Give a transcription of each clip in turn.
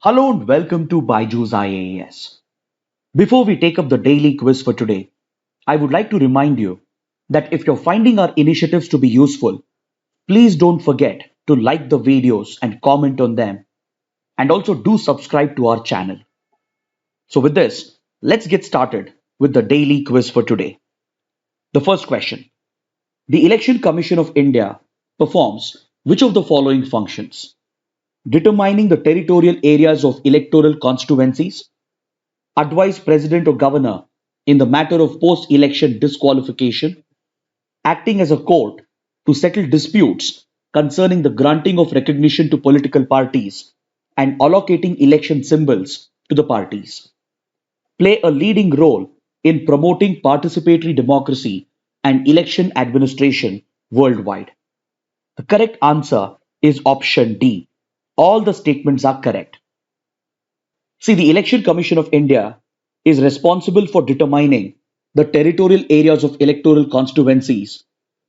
Hello and welcome to BYJU'S IAS. Before we take up the daily quiz for today, I would like to remind you that if you're finding our initiatives to be useful, please don't forget to like the videos and comment on them, and also do subscribe to our channel. So with this, let's get started with the daily quiz for today. The first question. The Election Commission of India performs which of the following functions? Determining the territorial areas of electoral constituencies, advise President or Governor in the matter of post-election disqualification, acting as a court to settle disputes concerning the granting of recognition to political parties and allocating election symbols to the parties, play a leading role in promoting participatory democracy and election administration worldwide. The correct answer is option D. All the statements are correct. See, the Election Commission of India is responsible for determining the territorial areas of electoral constituencies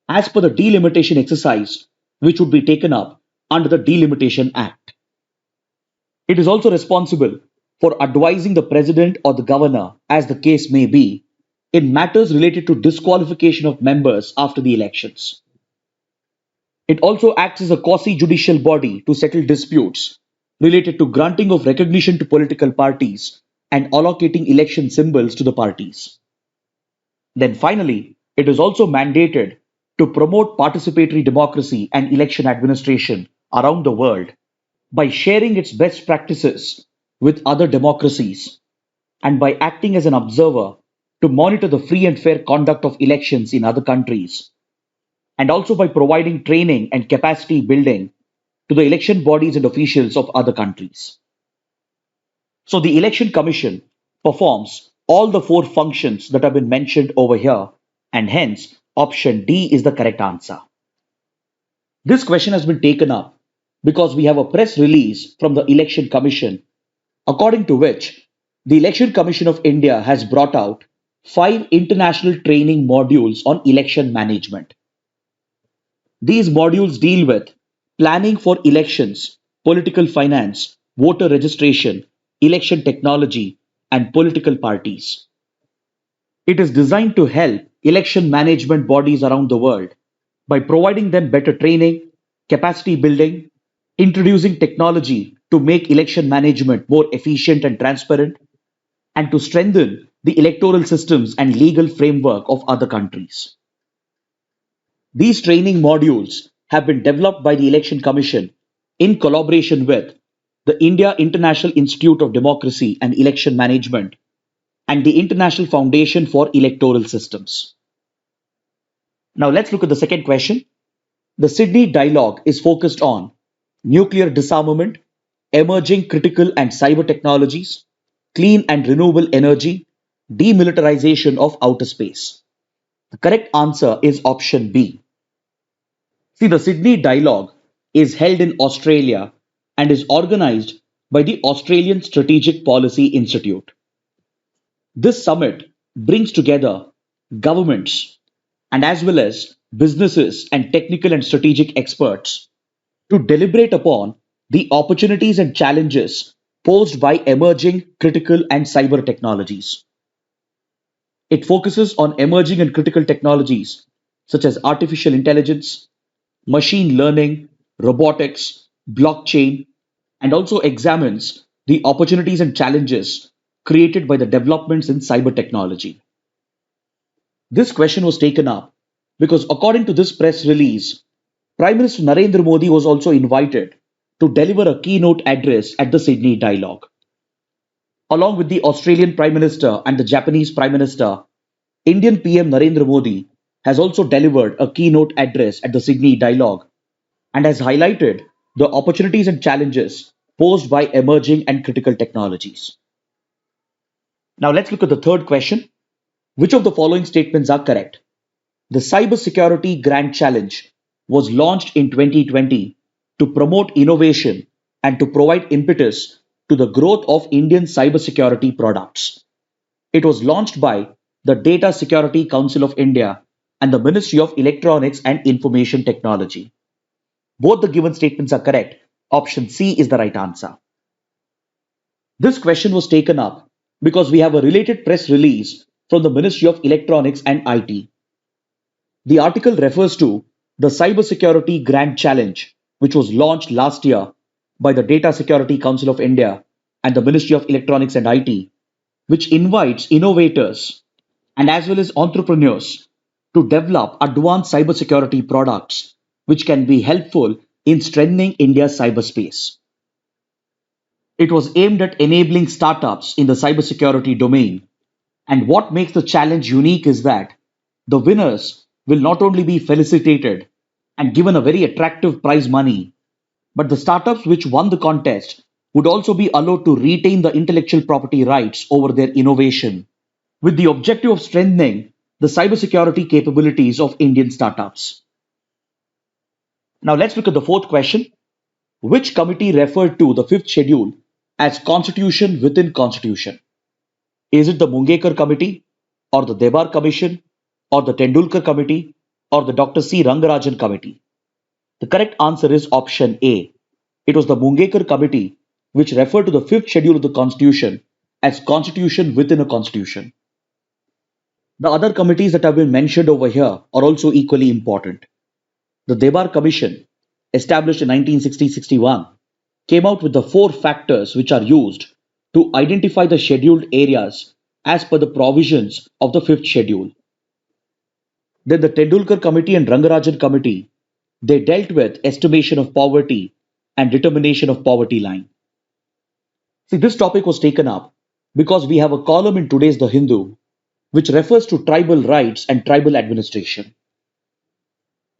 as per the delimitation exercise which would be taken up under the Delimitation Act. It is also responsible for advising the President or the Governor, as the case may be, in matters related to disqualification of members after the elections. It also acts as a quasi-judicial body to settle disputes related to granting of recognition to political parties and allocating election symbols to the parties. Then finally, it is also mandated to promote participatory democracy and election administration around the world by sharing its best practices with other democracies and by acting as an observer to monitor the free and fair conduct of elections in other countries, and also by providing training and capacity building to the election bodies and officials of other countries. So the Election Commission performs all the four functions that have been mentioned over here, and hence option D is the correct answer. This question has been taken up because we have a press release from the Election Commission according to which the Election Commission of India has brought out 5 international training modules on election management. These modules deal with planning for elections, political finance, voter registration, election technology, and political parties. It is designed to help election management bodies around the world by providing them better training, capacity building, introducing technology to make election management more efficient and transparent, and to strengthen the electoral systems and legal framework of other countries. These training modules have been developed by the Election Commission in collaboration with the India International Institute of Democracy and Election Management and the International Foundation for Electoral Systems. Now let's look at the second question. The Sydney Dialogue is focused on nuclear disarmament, emerging critical and cyber technologies, clean and renewable energy, demilitarization of outer space. The correct answer is option B. See, the Sydney Dialogue is held in Australia and is organized by the Australian Strategic Policy Institute. This summit brings together governments and as well as businesses and technical and strategic experts to deliberate upon the opportunities and challenges posed by emerging critical and cyber technologies. It focuses on emerging and critical technologies such as artificial intelligence, machine learning, robotics, blockchain, and also examines the opportunities and challenges created by the developments in cyber technology. This question was taken up because according to this press release, Prime Minister Narendra Modi was also invited to deliver a keynote address at the Sydney Dialogue. Along with the Australian Prime Minister and the Japanese Prime Minister, Indian PM Narendra Modi has also delivered a keynote address at the Sydney Dialogue and has highlighted the opportunities and challenges posed by emerging and critical technologies. Now let's look at the third question. Which of the following statements are correct? The Cybersecurity Grand Challenge was launched in 2020 to promote innovation and to provide impetus to the growth of Indian cybersecurity products. It was launched by the Data Security Council of India and the Ministry of Electronics and Information Technology. Both the given statements are correct. Option C is the right answer. This question was taken up because we have a related press release from the Ministry of Electronics and IT. The article refers to the Cybersecurity Grand Challenge, which was launched last year by the Data Security Council of India and the Ministry of Electronics and IT, which invites innovators and as well as entrepreneurs to develop advanced cybersecurity products which can be helpful in strengthening India's cyberspace. It was aimed at enabling startups in the cybersecurity domain. And what makes the challenge unique is that the winners will not only be felicitated and given a very attractive prize money, but the startups which won the contest would also be allowed to retain the intellectual property rights over their innovation, with the objective of strengthening the cybersecurity capabilities of Indian startups. Now let's look at the fourth question. Which committee referred to the fifth schedule as Constitution within Constitution? Is it the Mungekar Committee, or the Debar Commission, or the Tendulkar Committee, or the Dr. C. Rangarajan Committee? The correct answer is option A. It was the Mungekar Committee which referred to the fifth schedule of the Constitution as Constitution within a Constitution. The other committees that have been mentioned over here are also equally important. The Debar Commission, established in 1960-61, came out with the 4 factors which are used to identify the scheduled areas as per the provisions of the 5th schedule. Then the Tendulkar Committee and Rangarajan Committee, they dealt with estimation of poverty and determination of poverty line. See, this topic was taken up because we have a column in today's The Hindu which refers to tribal rights and tribal administration.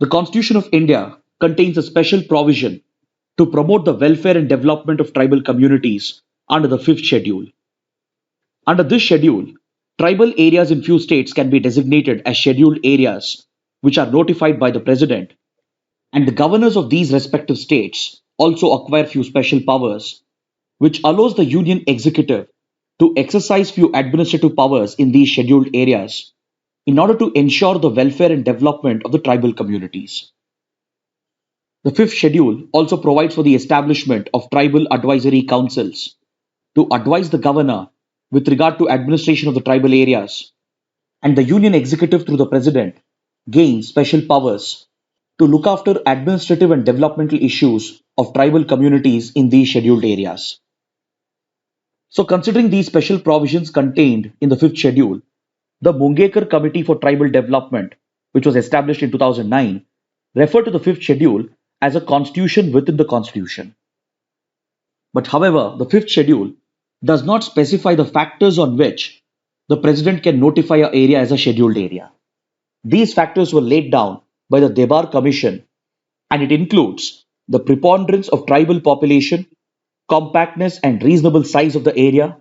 The Constitution of India contains a special provision to promote the welfare and development of tribal communities under the 5th schedule. Under this schedule, tribal areas in few states can be designated as scheduled areas which are notified by the President, and the governors of these respective states also acquire few special powers which allows the Union Executive to exercise few administrative powers in these scheduled areas in order to ensure the welfare and development of the tribal communities. The 5th schedule also provides for the establishment of tribal advisory councils to advise the governor with regard to administration of the tribal areas, and the Union Executive through the President gains special powers to look after administrative and developmental issues of tribal communities in these scheduled areas. So considering these special provisions contained in the 5th schedule, the Mungekar Committee for Tribal Development, which was established in 2009, referred to the 5th schedule as a constitution within the constitution. But however, the 5th schedule does not specify the factors on which the President can notify an area as a scheduled area. These factors were laid down by the Debar Commission, and it includes the preponderance of tribal population, compactness and reasonable size of the area,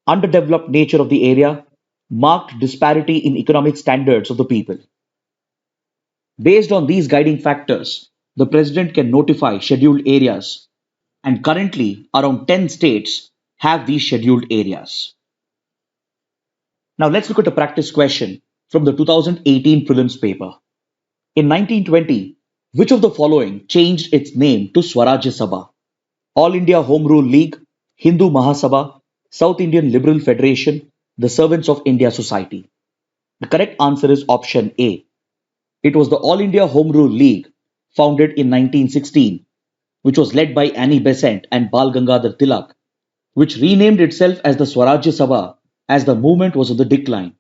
underdeveloped nature of the area, marked disparity in economic standards of the people. Based on these guiding factors, the President can notify scheduled areas, and currently around 10 states have these scheduled areas. Now let's look at a practice question from the 2018 prelims paper. In 1920, which of the following changed its name to Swarajya Sabha? All India Home Rule League, Hindu Mahasabha, South Indian Liberal Federation, the Servants of India Society. The correct answer is option A. It was the All India Home Rule League, founded in 1916, which was led by Annie Besant and Bal Gangadhar Tilak, which renamed itself as the Swarajya Sabha as the movement was on the decline.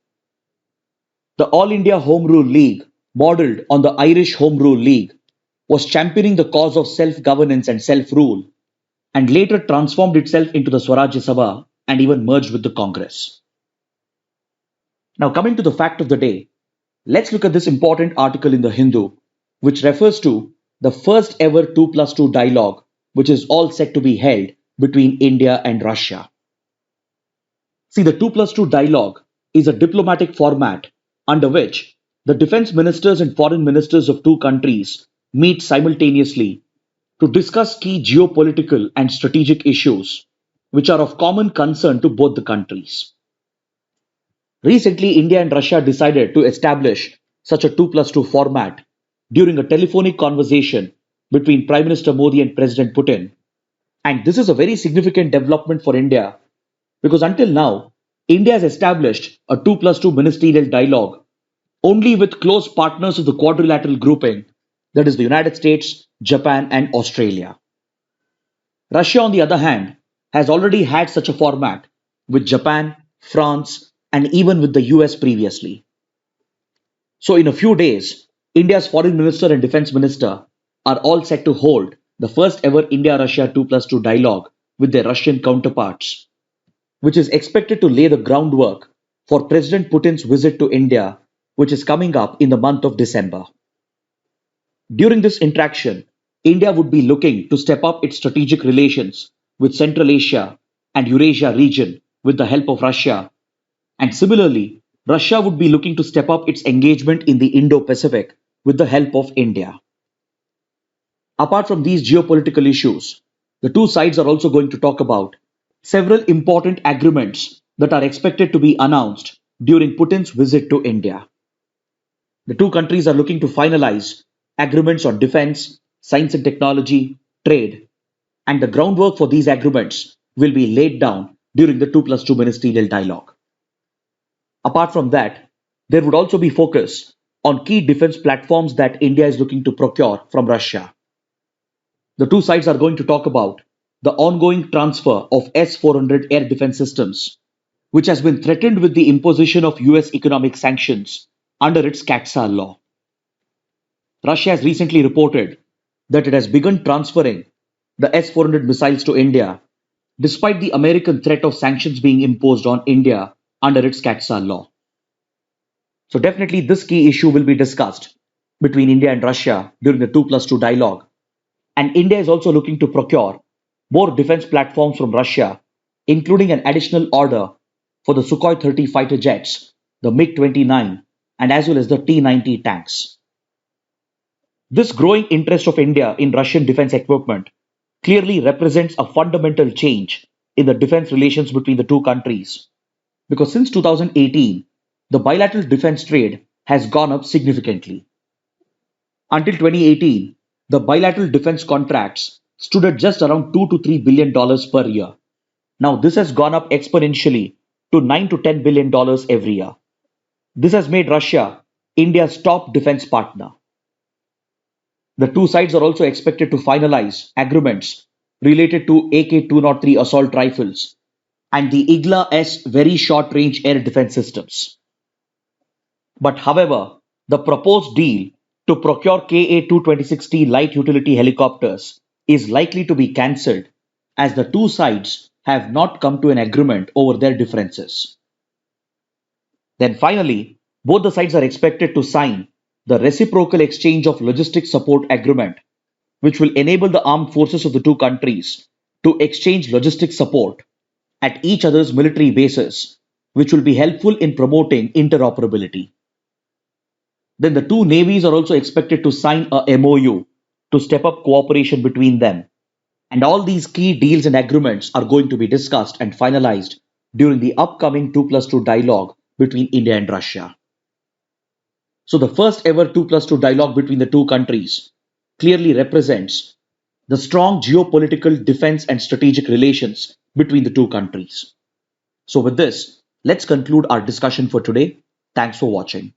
The All India Home Rule League, modelled on the Irish Home Rule League, was championing the cause of self-governance and self-rule, and later transformed itself into the Swarajya Sabha and even merged with the Congress. Now coming to the fact of the day, let's look at this important article in the Hindu, which refers to the first ever 2+2 dialogue, which is all set to be held between India and Russia. See, the 2+2 dialogue is a diplomatic format under which the defense ministers and foreign ministers of two countries meet simultaneously to discuss key geopolitical and strategic issues which are of common concern to both the countries. Recently, India and Russia decided to establish such a 2+2 format during a telephonic conversation between Prime Minister Modi and President Putin. And this is a very significant development for India Because until now, India has established a 2+2 ministerial dialogue only with close partners of the quadrilateral grouping, that is the United States, Japan, and Australia. Russia, on the other hand, has already had such a format with Japan, France, and even with the US previously. So, in a few days, India's Foreign Minister and Defense Minister are all set to hold the first ever India Russia 2+2 dialogue with their Russian counterparts, which is expected to lay the groundwork for President Putin's visit to India, which is coming up in the month of December. During this interaction, India would be looking to step up its strategic relations with Central Asia and Eurasia region with the help of Russia. And similarly, Russia would be looking to step up its engagement in the Indo-Pacific with the help of India. Apart from these geopolitical issues, the two sides are also going to talk about several important agreements that are expected to be announced during Putin's visit to India. The two countries are looking to finalize agreements on defense, science and technology, trade, and the groundwork for these agreements will be laid down during the 2+2 ministerial dialogue. Apart from that, there would also be focus on key defense platforms that India is looking to procure from Russia. The two sides are going to talk about the ongoing transfer of S-400 air defense systems, which has been threatened with the imposition of US economic sanctions under its CHSL law. Russia has recently reported that it has begun transferring the S-400 missiles to India, despite the American threat of sanctions being imposed on India under its CHSL law. So definitely this key issue will be discussed between India and Russia during the 2+2 dialogue. And India is also looking to procure more defense platforms from Russia, including an additional order for the Sukhoi 30 fighter jets, the MiG-29, and as well as the T-90 tanks. This growing interest of India in Russian defense equipment clearly represents a fundamental change in the defense relations between the two countries, because since 2018, the bilateral defense trade has gone up significantly. Until 2018, the bilateral defense contracts stood at just around $2 to $3 billion per year. Now this has gone up exponentially to $9 to $10 billion every year. This has made Russia India's top defense partner. The two sides are also expected to finalize agreements related to AK-203 assault rifles and the Igla-S very short-range air defense systems. But however, the proposed deal to procure Ka-226T light utility helicopters is likely to be cancelled as the two sides have not come to an agreement over their differences. Then finally, both the sides are expected to sign the Reciprocal Exchange of Logistics Support Agreement, which will enable the armed forces of the two countries to exchange logistics support at each other's military bases, which will be helpful in promoting interoperability. Then the two navies are also expected to sign a MOU to step up cooperation between them. And all these key deals and agreements are going to be discussed and finalized during the upcoming 2+2 dialogue between India and Russia. So the first ever 2+2 dialogue between the two countries clearly represents the strong geopolitical, defense and strategic relations between the two countries. So with this, let's conclude our discussion for today. Thanks for watching.